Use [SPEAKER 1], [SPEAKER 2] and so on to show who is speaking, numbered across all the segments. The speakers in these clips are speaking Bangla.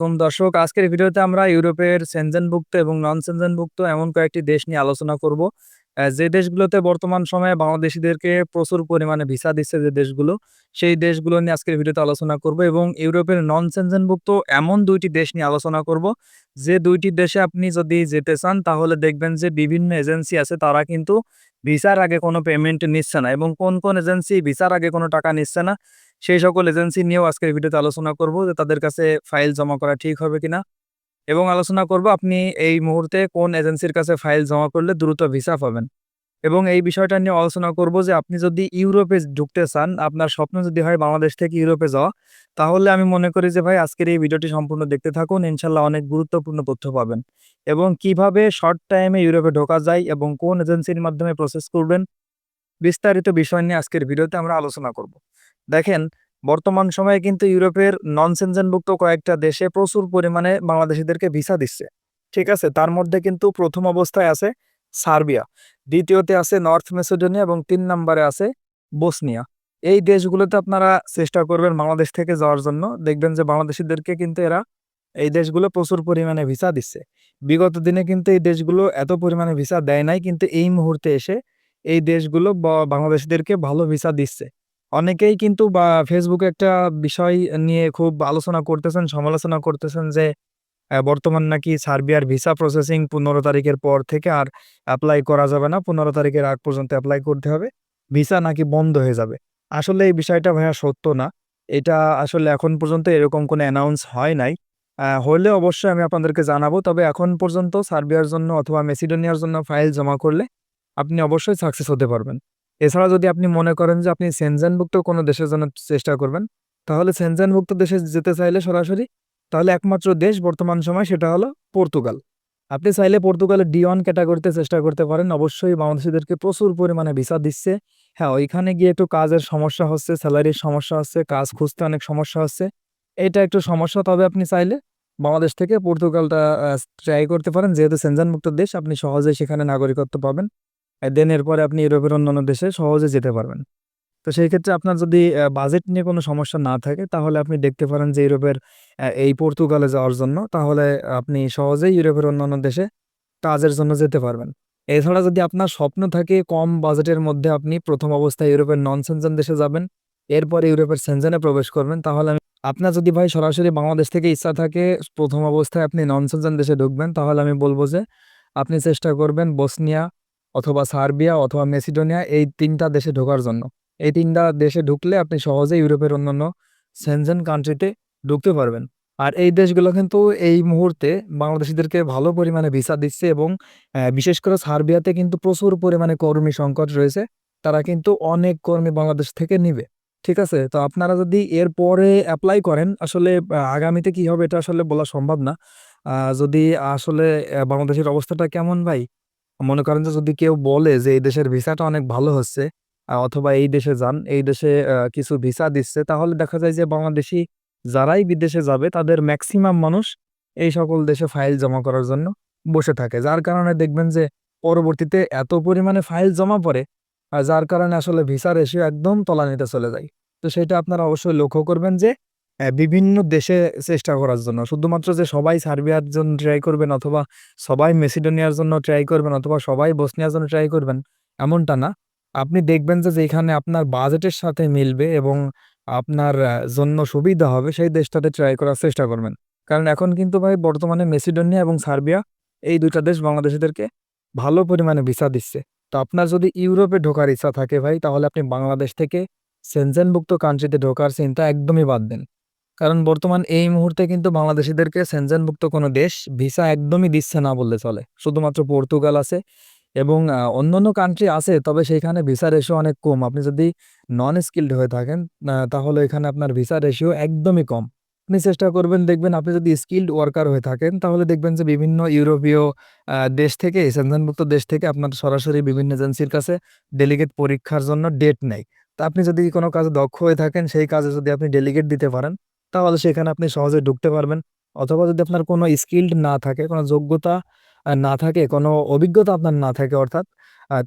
[SPEAKER 1] দর্শক, আজকের ভিডিওতে আমরা ইউরোপের সেনজেনভুক্ত এবং নন সেনজেনভুক্ত এমন কয়েকটি দেশ নিয়ে আলোচনা করব। যে দেশগুলোতে বর্তমান সময়ে বাংলাদেশীদেরকে প্রচুর পরিমাণে ভিসা দিচ্ছে যে দেশগুলো, সেই দেশগুলো নিয়ে আজকের ভিডিওতে আলোচনা করব এবং ইউরোপের নন সেনজেনভুক্ত এমন ২ টি দেশ নিয়ে আলোচনা করব, যে ২ টি দেশে আপনি যদি যেতে চান তাহলে দেখবেন যে বিভিন্ন এজেন্সি আছে তারা কিন্তু ভিসার আগে কোনো পেমেন্ট নিচ্ছে না এবং কোন এজেন্সি ভিসার আগে কোনো টাকা নিচ্ছে না সেই সকল এজেন্সি নিয়েও আজকের ভিডিওতে আলোচনা করব যে তাদের কাছে ফাইল জমা করা ঠিক হবে কিনা এবং আলোচনা করব আপনি এই মুহূর্তে কোন এজেন্সির কাছে ফাইল জমা করলে দ্রুত ভিসা পাবেন। এবং এই বিষয়টা নিয়ে আলোচনা করব যে আপনি যদি ইউরোপে ঢুকতে চান, আপনার স্বপ্ন যদি হয় বাংলাদেশ থেকে ইউরোপে যাওয়া, তাহলে আমি মনে করি যে ভাই আজকের এই ভিডিওটি সম্পূর্ণ দেখতে থাকুন। ইনশাআল্লাহ অনেক গুরুত্বপূর্ণ তথ্য পাবেন। এবং কিভাবে শর্ট টাইমে ইউরোপে ঢোকা যায় এবং কোন এজেন্সির মাধ্যমে প্রসেস করবেন, বিস্তারিত বিষয় নিয়ে আজকের ভিডিওতে আমরা আলোচনা করব। দেখেন, বর্তমান সময়ে কিন্তু ইউরোপের নন সেনজেনভুক্ত কয়েকটা দেশে প্রচুর পরিমাণে বাংলাদেশীদেরকে ভিসা দিচ্ছে। ঠিক আছে? তার মধ্যে কিন্তু প্রথম অবস্থায় আছে সার্বিয়া, দ্বিতীয়তে আছে নর্থ মেসিডোনিয়া এবং ৩ নম্বরে আছে বসনিয়া। এই দেশগুলোতে আপনারা চেষ্টা করবেন বাংলাদেশ থেকে যাওয়ার জন্য। দেখবেন যে বাংলাদেশীদেরকে কিন্তু এরা এই দেশগুলো প্রচুর পরিমাণে ভিসা দিচ্ছে। বিগত দিনে কিন্তু এই দেশগুলো এত পরিমাণে ভিসা দেয় নাই, কিন্তু এই মুহূর্তে এসে এই দেশগুলো বাংলাদেশীদেরকে ভালো ভিসা দিচ্ছে। অনেকেই কিন্তু ফেসবুকে একটা বিষয় নিয়ে খুব আলোচনা করতেছেন, সমালোচনা করতেছেন যে বর্তমান নাকি সার্বিয়ার ভিসা প্রসেসিং ১৫ তারিখের পর থেকে আর এপ্লাই করা যাবে না। ১৫ তারিখের আগ পর্যন্ত এপ্লাই করতে হবে। ভিসা নাকি বন্ধ হয়ে যাবে। আসলে এই বিষয়টা ভাইয়া সত্য না। এটা আসলে এখন পর্যন্ত এরকম কোনো অ্যানাউন্স হয় নাই। হলে অবশ্যই আমি আপনাদেরকে জানাবো। তবে এখন পর্যন্ত সার্বিয়ার জন্য অথবা মেসিডোনিয়ার জন্য ফাইল জমা করলে আপনি অবশ্যই সাকসেস হতে পারবেন। এছাড়া যদি আপনি মনে করেন যে আপনি সেনজেনভুক্ত কোনো দেশের জন্য চেষ্টা করবেন, তাহলে সেনজেনভুক্ত দেশে যেতে চাইলে সরাসরি, তাহলে একমাত্র দেশ বর্তমান সময় সেটা হলো পর্তুগাল। আপনি চাইলে পর্তুগালের D1 ক্যাটাগরিতে চেষ্টা করতে পারেন। অবশ্যই বাংলাদেশীদেরকে প্রচুর পরিমাণে ভিসা দিচ্ছে। হ্যাঁ, ওইখানে গিয়ে একটু কাজের সমস্যা হচ্ছে, সেলারির সমস্যা হচ্ছে, কাজ খুঁজতে অনেক সমস্যা হচ্ছে। এটা একটু সমস্যা, তবে আপনি চাইলে বাংলাদেশ থেকে পর্তুগালটা ট্রাই করতে পারেন। যেহেতু সেনজেনভুক্ত দেশ, আপনি সহজেই সেখানে নাগরিকত্ব পাবেন। দেন এরপরে আপনি ইউরোপের অন্যান্য দেশে সহজে যেতে পারবেন। তো সেই ক্ষেত্রে আপনার যদি বাজেট নিয়ে কোনো সমস্যা না থাকে, তাহলে আপনি দেখতে পারেন যে ইউরোপের এই পর্তুগালে যাওয়ার জন্য। তাহলে আপনি সহজেই ইউরোপের অন্যান্য দেশে কাজের জন্য যেতে পারবেন। এছাড়া যদি আপনার স্বপ্ন থাকে কম বাজেটের মধ্যে আপনি ১ম অবস্থায় ইউরোপের নন সেনজেন দেশে যাবেন, এরপরে ইউরোপের সেনজেনে প্রবেশ করবেন, তাহলে আপনার যদি ভাই সরাসরি বাংলাদেশ থেকে ইচ্ছা থাকে ১ম অবস্থায় আপনি নন সেনজেন দেশে ঢুকবেন, তাহলে আমি বলব যে আপনি চেষ্টা করবেন বসনিয়া অথবা সার্বিয়া অথবা মেসিডোনিয়া, এই ৩ টা দেশে ঢোকার জন্য। এই ৩ টা দেশে ঢুকলে আপনি সহজেই ইউরোপের অন্যান্য সেনজেন কান্ট্রিতে ঢুকতে পারবেন। আর এই দেশগুলো কিন্তু এই মুহূর্তে বাংলাদেশীদেরকে ভালো পরিমাণে ভিসা দিচ্ছে এবং বিশেষ করে সার্বিয়াতে কিন্তু প্রচুর পরিমাণে কর্মী সংকট রয়েছে। তারা কিন্তু অনেক কর্মী বাংলাদেশ থেকে নিবে। ঠিক আছে? তো আপনারা যদি এরপরে এপ্লাই করেন, আসলে আগামীতে কি হবে এটা আসলে বলা সম্ভব না। যদি আসলে বাংলাদেশের অবস্থাটা কেমন ভাই? মনে করেন যে যদি কেউ বলে যে এই দেশের ভিসাটা অনেক ভালো হচ্ছে, অথবা এই দেশে যান, এই দেশে কিছু ভিসা দিচ্ছে, তাহলে দেখা যায় যে বাংলাদেশী যারাই বিদেশে যাবে তাদের মেক্সিমাম মানুষ এই সকল দেশে ফাইল জমা করার জন্য বসে থাকে। যার কারণে দেখবেন যে পরবর্তীতে এত পরিমাণে ফাইল জমা পড়ে, যার কারণে আসলে ভিসা রেশিও একদম তলানিতে চলে যায়। তো সেটা আপনারা অবশ্যই লক্ষ্য করবেন যে বিভিন্ন দেশে চেষ্টা করার জন্য। শুধুমাত্র যে সবাই সার্বিয়ার জন্য ট্রাই করবেন অথবা সবাই মেসিডোনিয়ার জন্য ট্রাই করবেন অথবা সবাই বসনিয়ার জন্য ট্রাই করবেন, এমনটা না। আপনি দেখবেন যে যেখানে আপনার বাজেটের সাথে মিলবে এবং আপনার জন্য সুবিধা হবে সেই দেশটাতে ট্রাই করার চেষ্টা করবেন। কারণ এখন কিন্তু ভাই বর্তমানে মেসিডোনিয়া এবং সার্বিয়া, এই ২ টা দেশ বাংলাদেশীদেরকে ভালো পরিমাণে ভিসা দিচ্ছে। তো আপনার যদি ইউরোপে ঢোকার ইচ্ছা থাকে ভাই, তাহলে আপনি বাংলাদেশ থেকে সেনজেনভুক্ত কান্ট্রিতে ঢোকার চিন্তা একদমই বাদ দেন। কারণ বর্তমান এই মুহূর্তে কিন্তু বাংলাদেশীদেরকে সেনজেনভুক্ত কোনো দেশ ভিসা একদমই দিচ্ছে না বললে চলে। শুধুমাত্র পর্তুগাল আছে এবং অন্যান্য কান্ট্রি আছে, তবে সেইখানে ভিসা রেশিও অনেক কম। আপনি যদি নন স্কিলড হয়ে থাকেন, তাহলে এখানে আপনার ভিসা রেশিও একদমই কম। আপনি চেষ্টা করবেন, দেখবেন আপনি যদি স্কিলড ওয়ার্কার হয়ে থাকেন, তাহলে দেখবেন যে বিভিন্ন ইউরোপীয় দেশ থেকে, সেনজেনভুক্ত দেশ থেকে আপনার সরাসরি বিভিন্ন এজেন্সির কাছে ডেলিগেট পরীক্ষার জন্য ডেট নেয়। তো আপনি যদি কোনো কাজে দক্ষ হয়ে থাকেন, সেই কাজে যদি আপনি ডেলিগেট দিতে পারেন, তাহলে সেখানে আপনি সহজে ঢুকতে পারবেন। অথবা যদি আপনার কোনো স্কিলড না থাকে, কোনো যোগ্যতা না থাকে, কোনো অভিজ্ঞতা আপনার না থাকে অর্থাৎ,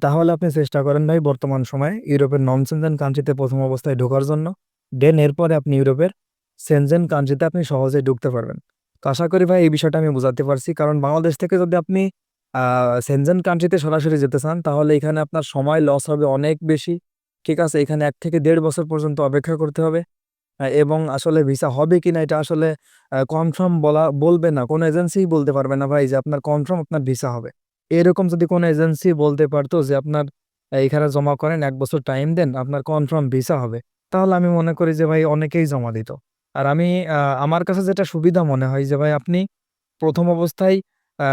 [SPEAKER 1] তাহলে আপনি চেষ্টা করেন ভাই বর্তমান সময়ে ইউরোপের নন সেনজেন কান্ট্রিতে ১ম অবস্থায় ঢোকার জন্য। দেন এরপরে আপনি ইউরোপের সেনজেন কান্ট্রিতে আপনি সহজেই ঢুকতে পারবেন। তো আশা করি ভাই এই বিষয়টা আমি বুঝাতে পারছি। কারণ বাংলাদেশ থেকে যদি আপনি সেনজেন কান্ট্রিতে সরাসরি যেতে চান, তাহলে এখানে আপনার সময় লস হবে অনেক বেশি। ঠিক আছে? এখানে ১ থেকে ১.৫ বছর পর্যন্ত অপেক্ষা করতে হবে। এবং আসলে ভিসা হবে কিনা এটা আসলে কনফার্ম বলবে না। কোনো এজেন্সিই বলতে পারবে না ভাই যে আপনার কনফার্ম আপনার ভিসা হবে। এরকম যদি কোনো এজেন্সি বলতে পারতো যে আপনার এখানে জমা করেন ১ বছর টাইম দেন, আপনার কনফার্ম ভিসা হবে। তাহলে আমি মনে করি যে ভাই অনেকেই জমা দিত। আর আমি আমার কাছে যেটা সুবিধা মনে হয় যে ভাই আপনি ১ম অবস্থায় আ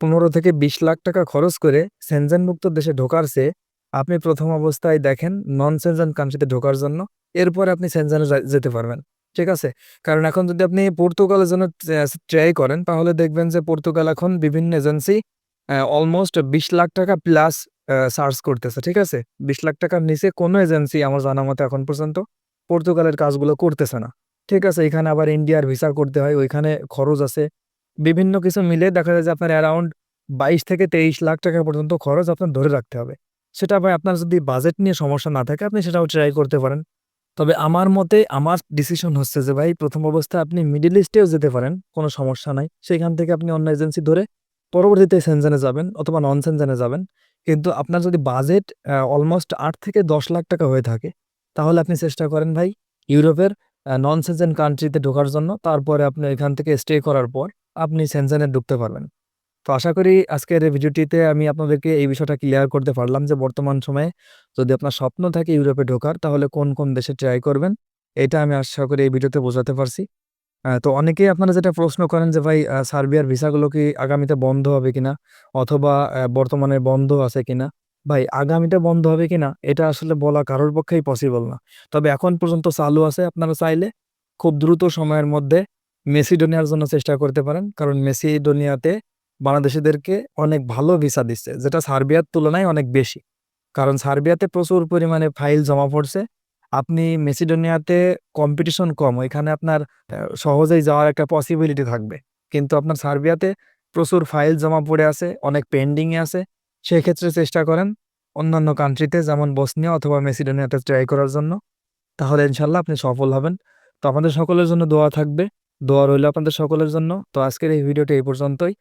[SPEAKER 1] ১৫ থেকে ২০ লাখ টাকা খরচ করে সেনজেনভুক্ত দেশে ঢোকার চেয়ে আপনি ১ম অবস্থায় দেখেন নন সেনজেন কান্ট্রিতে ঢোকার জন্য। এরপরে আপনি সেনজেনে যেতে পারবেন। ঠিক আছে? কারণ এখন যদি আপনি পর্তুগালের জন্য ট্রাই করেন তাহলে দেখবেন যে পর্তুগাল এখন বিভিন্ন এজেন্সি অলমোস্ট ২০ লাখ টাকা প্লাস চার্জ করতেছে। ঠিক আছে? ২০ লাখ টাকার নিচে কোনো এজেন্সি আমার জানা মতে এখন পর্যন্ত পর্তুগালের কাজগুলো করতেছে না। ঠিক আছে? এখানে আবার ইন্ডিয়ার ভিসা করতে হয়, ওইখানে খরচ আছে। বিভিন্ন কিছু মিলে দেখা যায় যে আপনার অ্যারাউন্ড ২২ থেকে ২৩ লাখ টাকা পর্যন্ত খরচ আপনার ধরে রাখতে হবে। সেটা ভাই আপনার যদি বাজেট নিয়ে সমস্যা না থাকে আপনি সেটাও ট্রাই করতে পারেন। তবে আমার মতে আমার ডিসিশন হচ্ছে যে ভাই ১ম অবস্থায় আপনি মিডল ইস্টেও যেতে পারেন, কোনো সমস্যা নাই। সেখান থেকে আপনি অন্য এজেন্সি ধরে পরবর্তীতে সেনজেনে যাবেন অথবা নন সেনজেনে যাবেন। কিন্তু আপনার যদি বাজেট অলমোস্ট ৮ থেকে ১০ লাখ টাকা হয়ে থাকে, তাহলে আপনি চেষ্টা করেন ভাই ইউরোপের নন সেনজেন কান্ট্রিতে ঢোকার জন্য। তারপরে আপনি এখান থেকে স্টে করার পর আপনি সেনজেনে ঢুকতে পারবেন। তো আশা করি আজকের এই ভিডিওটিতে আমি আপনাদেরকে এই বিষয়টা ক্লিয়ার করতে পারলাম যে বর্তমান সময়ে যদি আপনার স্বপ্ন থাকে ইউরোপে ঢোকার তাহলে কোন দেশে ট্রাই করবেন। এটা আমি আশা করি এই ভিডিওতে বোঝাতে পারছি। তো অনেকেই আপনারা যেটা প্রশ্ন করেন যে ভাই সার্বিয়ার ভিসাগুলো কি আগামীতে বন্ধ হবে কিনা? অথবা বর্তমানে বন্ধ আছে কিনা? ভাই আগামীতে বন্ধ হবে কিনা এটা আসলে বলা কারোর পক্ষেই পসিবল না। তবে এখন পর্যন্ত চালু আছে। আপনারা চাইলে খুব দ্রুত সময়ের মধ্যে মেসিডোনিয়ার জন্য চেষ্টা করতে পারেন। কারণ মেসিডোনিয়াতে বাংলাদেশীদেরকে অনেক ভালো ভিসা দিচ্ছে, যেটা সার্বিয়ার তুলনায় অনেক বেশি। কারণ সার্বিয়াতে প্রচুর পরিমাণে ফাইল জমা পড়ছে। আপনি মেসিডোনিয়াতে কম্পিটিশন কম। ওইখানে আপনার সহজেই যাওয়ার একটা পসিবিলিটি থাকবে। কিন্তু আপনার সার্বিয়াতে প্রচুর ফাইল জমা পড়ে আছে, অনেক পেন্ডিং এ আছে। সেক্ষেত্রে চেষ্টা করেন অন্যান্য কান্ট্রিতে যেমন বসনিয়া অথবা মেসিডোনিয়াতে ট্রাই করার জন্য। তাহলে ইনশাআল্লাহ আপনি সফল হবেন। তো আপনাদের সকলের জন্য দোয়া থাকবে। দোয়া রইল আপনাদের সকলের জন্য। তো আজকের এই ভিডিওটি এই পর্যন্তই।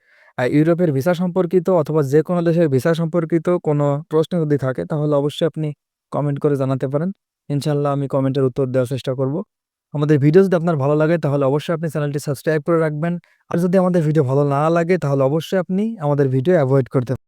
[SPEAKER 1] ইউরোপের ভিসা সম্পর্কিত অথবা যেকোনো দেশের ভিসা সম্পর্কিত কোনো প্রশ্ন যদি থাকে তাহলে অবশ্যই আপনি কমেন্ট করে জানাতে পারেন। ইনশাআল্লাহ আমি কমেন্টের উত্তর দেওয়ার চেষ্টা করব। আমাদের ভিডিও যদি আপনার ভালো লাগে তাহলে অবশ্যই আপনি চ্যানেলটি সাবস্ক্রাইব করে রাখবেন। আর যদি আমাদের ভিডিও ভালো না লাগে তাহলে অবশ্যই আপনি আমাদের ভিডিও এভয়েড করতে